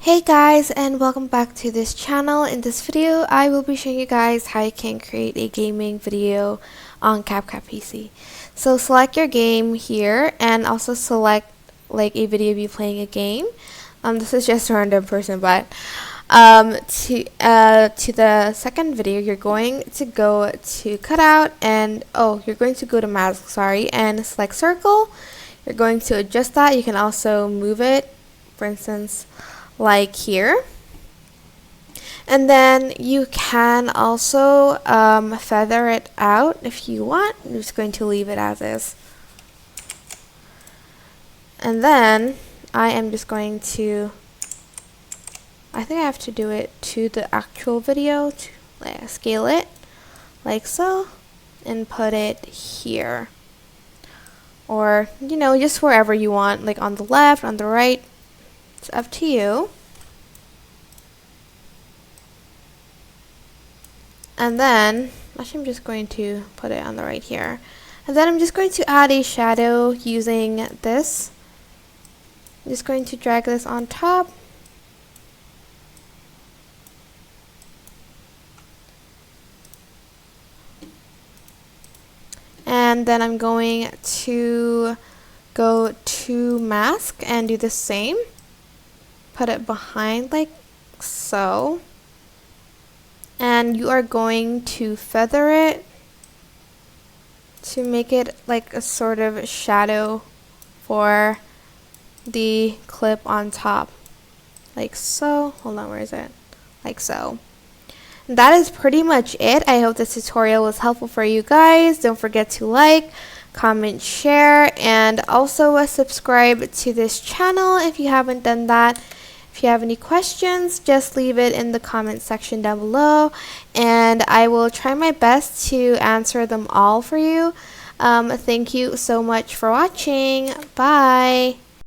Hey guys, and welcome back to this channel. In this video I will be showing you guys how you can create a gaming video on CapCut PC. So select your game here and also select like a video of you playing a game. This is just a random person, but to the second video you're going to go to cutout and you're going to go to mask, and select circle. You're going to adjust that. You can also move it, for instance, like here, and then you can also feather it out if you want. I'm just going to leave it as is, and then I am just going to, I think I have to do it to the actual video to scale it like so and put it here, or just wherever you want, like on the left, on the right. It's up to you. And then, actually I'm just going to put it on the right here. And then I'm just going to add a shadow using this. I'm just going to drag this on top. And then I'm going to go to mask and do the same. Put it behind like so, and you are going to feather it to make it like a sort of shadow for the clip on top, like so. Hold on, where is it? Like so. That is pretty much it. I hope this tutorial was helpful for you guys. Don't forget to like, comment, share, and also subscribe to this channel if you haven't done that. If you have any questions, just leave it in the comment section down below, and I will try my best to answer them all for you. Thank you so much for watching. Bye.